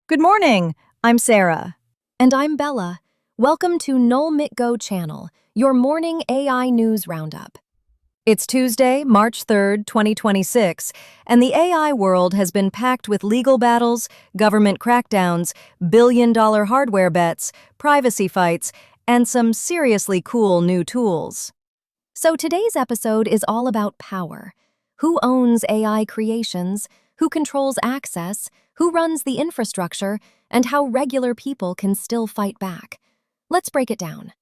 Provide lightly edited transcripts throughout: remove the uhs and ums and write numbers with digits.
Good morning. I'm Sarah. And I'm Bella. Welcome to NullClaw channel, your morning AI news roundup. It's Tuesday, March 3rd, 2026, and the AI world has been packed with legal battles, government crackdowns, billion-dollar hardware bets, privacy fights, and some seriously cool new tools. So today's episode is all about power. Who owns AI creations? Who controls access? Who runs the infrastructure? And how regular people can still fight back. Let's break it down.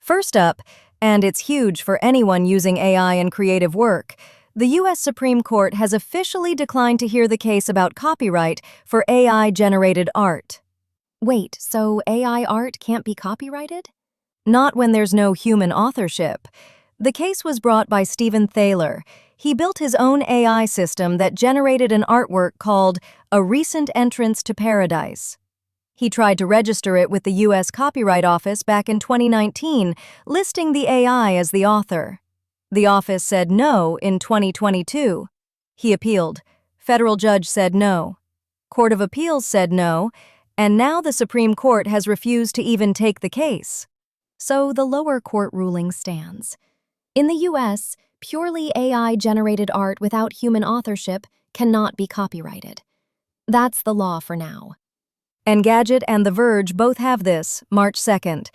First up, and it's huge for anyone using AI in creative work, the U.S. Supreme Court has officially declined to hear the case about copyright for AI-generated art. Wait, so AI art can't be copyrighted? Not when there's no human authorship. The case was brought by Stephen Thaler. He built his own AI system that generated an artwork called A Recent Entrance to Paradise. He tried to register it with the U.S. Copyright Office back in 2019, listing the AI as the author. The office said no in 2022. He appealed. Federal judge said no. Court of Appeals said no, and now the Supreme Court has refused to even take the case. So the lower court ruling stands. In the U.S., purely AI-generated art without human authorship cannot be copyrighted. That's the law for now. Engadget and The Verge both have this, March 2nd.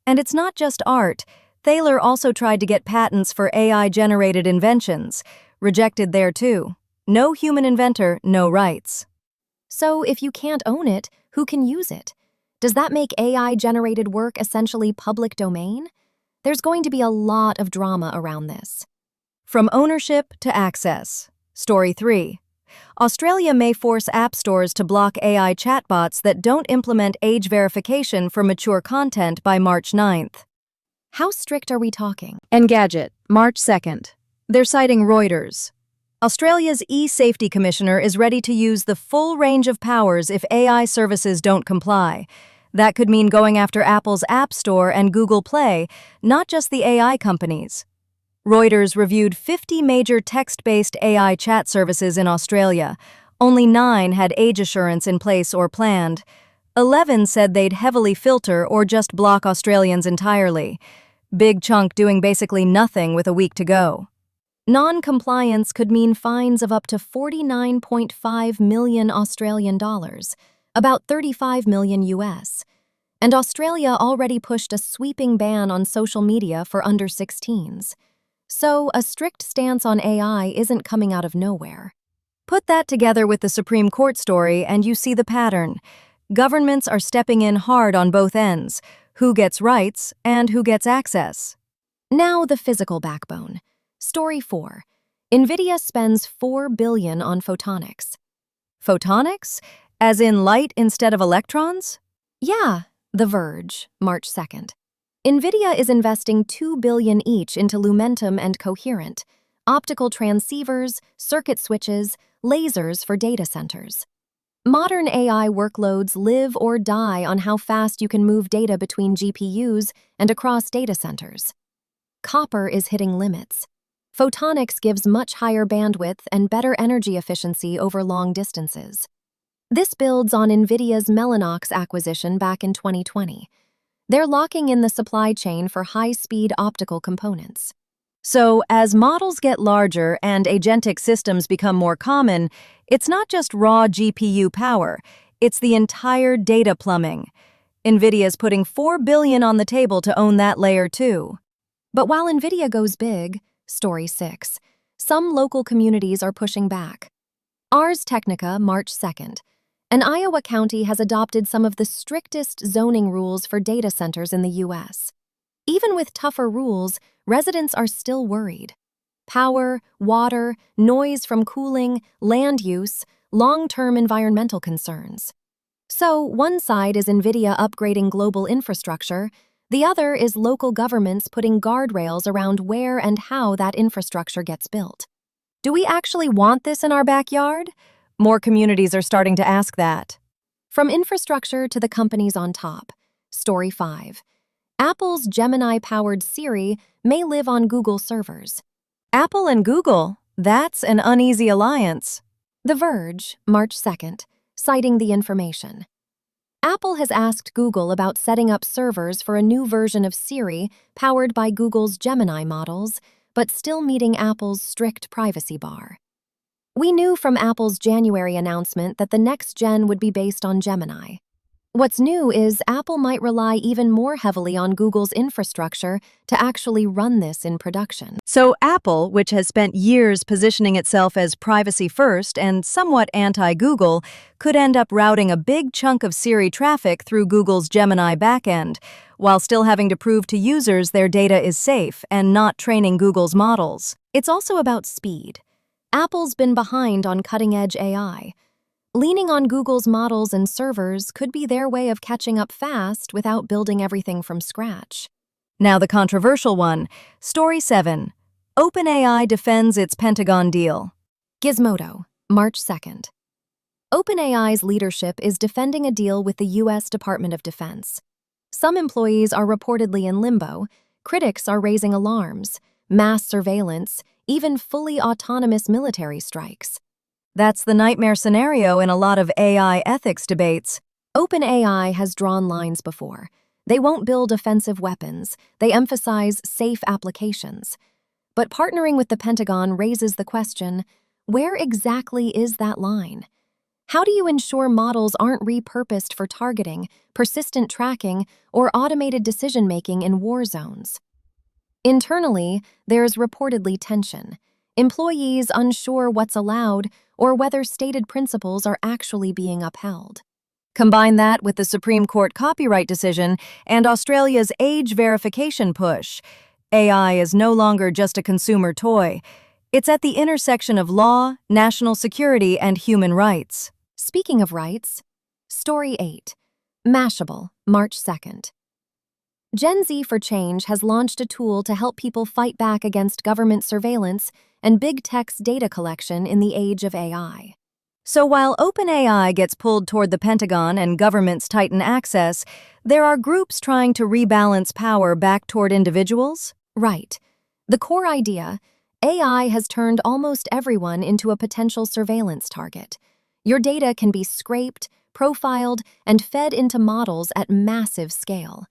And it's not just art. Thaler also tried to get patents for AI-generated inventions. Rejected there too. No human inventor, no rights. So if you can't own it, who can use it? Does that make AI-generated work essentially public domain? There's going to be a lot of drama around this. From ownership to access. Story 3. Australia may force app stores to block AI chatbots that don't implement age verification for mature content by March 9th. How strict are we talking? Engadget, March 2nd. They're citing Reuters. Australia's e-safety commissioner is ready to use the full range of powers if AI services don't comply. That could mean going after Apple's App Store and Google Play, not just the AI companies. Reuters reviewed 50 major text-based AI chat services in Australia. Only 9 had age assurance in place or planned. 11 said they'd heavily filter or just block Australians entirely. Big chunk doing basically nothing with a week to go. Non-compliance could mean fines of up to 49.5 million Australian dollars, about 35 million US. And Australia already pushed a sweeping ban on social media for under 16s. So a strict stance on AI isn't coming out of nowhere. Put that together with the Supreme Court story and you see the pattern. Governments are stepping in hard on both ends, who gets rights and who gets access. Now the physical backbone. Story 4. Nvidia spends $4 billion on photonics. Photonics? As in light instead of electrons? Yeah, The Verge, March 2nd. Nvidia is investing $2 billion each into Lumentum and Coherent, optical transceivers, circuit switches, lasers for data centers. Modern AI workloads live or die on how fast you can move data between GPUs and across data centers. Copper is hitting limits. Photonics gives much higher bandwidth and better energy efficiency over long distances. This builds on Nvidia's Mellanox acquisition back in 2020. They're locking in the supply chain for high-speed optical components. So, as models get larger and agentic systems become more common, it's not just raw GPU power, it's the entire data plumbing. Nvidia's putting $4 billion on the table to own that layer too. But while Nvidia goes big, Story 6, some local communities are pushing back. Ars Technica, March 2nd. An Iowa county has adopted some of the strictest zoning rules for data centers in the U.S. Even with tougher rules, residents are still worried. Power, water, noise from cooling, land use, long-term environmental concerns. So, one side is Nvidia upgrading global infrastructure, the other is local governments putting guardrails around where and how that infrastructure gets built. Do we actually want this in our backyard? More communities are starting to ask that. From infrastructure to the companies on top. Story 5. Apple's Gemini-powered Siri may live on Google servers. Apple and Google, that's an uneasy alliance. The Verge, March 2nd, citing the information. Apple has asked Google about setting up servers for a new version of Siri powered by Google's Gemini models, but still meeting Apple's strict privacy bar. We knew from Apple's January announcement that the next gen would be based on Gemini. What's new is Apple might rely even more heavily on Google's infrastructure to actually run this in production. So Apple, which has spent years positioning itself as privacy-first and somewhat anti-Google, could end up routing a big chunk of Siri traffic through Google's Gemini backend, while still having to prove to users their data is safe and not training Google's models. It's also about speed. Apple's been behind on cutting-edge AI. Leaning on Google's models and servers could be their way of catching up fast without building everything from scratch. Now the controversial one. Story 7. OpenAI defends its Pentagon deal. Gizmodo, March 2nd. OpenAI's leadership is defending a deal with the U.S. Department of Defense. Some employees are reportedly in limbo. Critics are raising alarms. Mass surveillance, even fully autonomous military strikes. That's the nightmare scenario in a lot of AI ethics debates. OpenAI has drawn lines before. They won't build offensive weapons. They emphasize safe applications. But partnering with the Pentagon raises the question, where exactly is that line? How do you ensure models aren't repurposed for targeting, persistent tracking, or automated decision-making in war zones? Internally, there's reportedly tension. Employees unsure what's allowed or whether stated principles are actually being upheld. Combine that with the Supreme Court copyright decision and Australia's age verification push. AI is no longer just a consumer toy. It's at the intersection of law, national security, and human rights. Speaking of rights, Story 8. Mashable, March 2nd. Gen Z for Change has launched a tool to help people fight back against government surveillance and big tech's data collection in the age of AI. So while OpenAI gets pulled toward the Pentagon and governments tighten access, there are groups trying to rebalance power back toward individuals? Right. The core idea, AI has turned almost everyone into a potential surveillance target. Your data can be scraped, profiled, and fed into models at massive scale.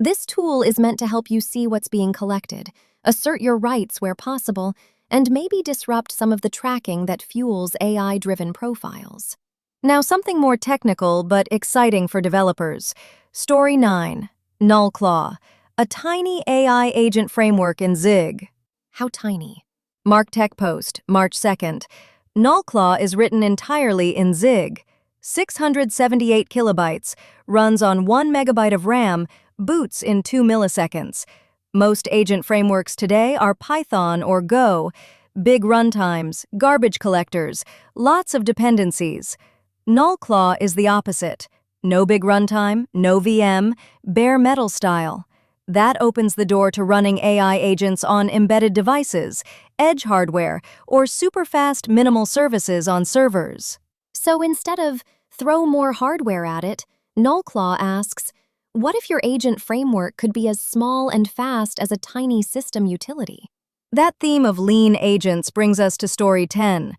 This tool is meant to help you see what's being collected, assert your rights where possible, and maybe disrupt some of the tracking that fuels AI-driven profiles. Now something more technical but exciting for developers. Story 9. NullClaw, a tiny AI agent framework in Zig. How tiny? MarkTech Post, March 2nd. NullClaw is written entirely in Zig. 678 kilobytes, runs on 1 megabyte of RAM, boots in 2 milliseconds. Most agent frameworks today are Python or Go. Big runtimes, garbage collectors, lots of dependencies. NullClaw is the opposite. No big runtime, no VM, bare metal style. That opens the door to running AI agents on embedded devices, edge hardware, or super-fast minimal services on servers. So instead of throw more hardware at it, NullClaw asks, what if your agent framework could be as small and fast as a tiny system utility? That theme of lean agents brings us to Story 10.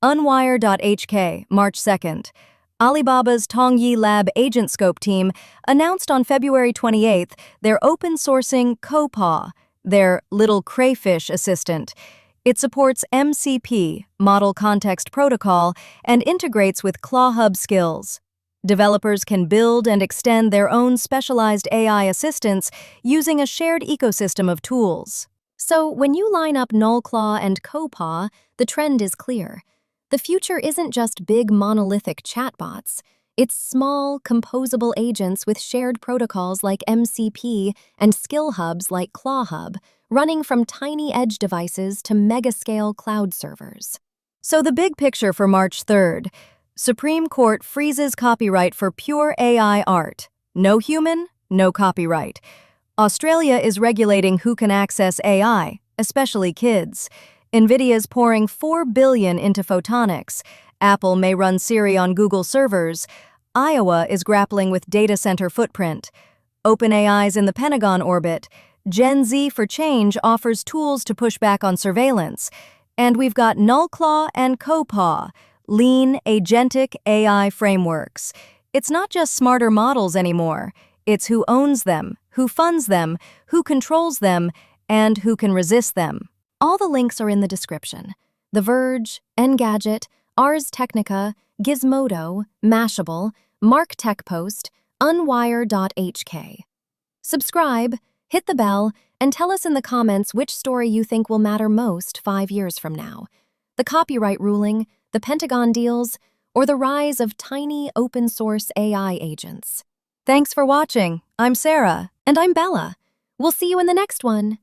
Unwire.hk, March 2nd. Alibaba's Tongyi Lab AgentScope team announced on February 28th their open-sourcing CoPaw, their little crayfish assistant. It supports MCP, Model Context Protocol, and integrates with ClawHub Skills. Developers can build and extend their own specialized AI assistants using a shared ecosystem of tools. So when you line up NullClaw and CoPaw, the trend is clear. The future isn't just big monolithic chatbots. It's small, composable agents with shared protocols like MCP and skill hubs like ClawHub, running from tiny edge devices to mega-scale cloud servers. So the big picture for March 3rd. Supreme Court freezes copyright for pure AI art. No human, no copyright. Australia is regulating who can access AI, especially kids. Nvidia's pouring $4 billion into photonics. Apple may run Siri on Google servers. Iowa is grappling with data center footprint. OpenAI's in the Pentagon orbit. Gen Z for Change offers tools to push back on surveillance. And we've got NullClaw and CoPaw, lean, agentic AI frameworks. It's not just smarter models anymore. It's who owns them, who funds them, who controls them, and who can resist them. All the links are in the description. The Verge, Engadget, Ars Technica, Gizmodo, Mashable, Mark Tech Post, Unwire.hk. Subscribe, hit the bell, and tell us in the comments which story you think will matter most 5 years from now. The copyright ruling, the Pentagon deals, or the rise of tiny open-source AI agents. Thanks for watching. I'm Sarah. And I'm Bella. We'll see you in the next one.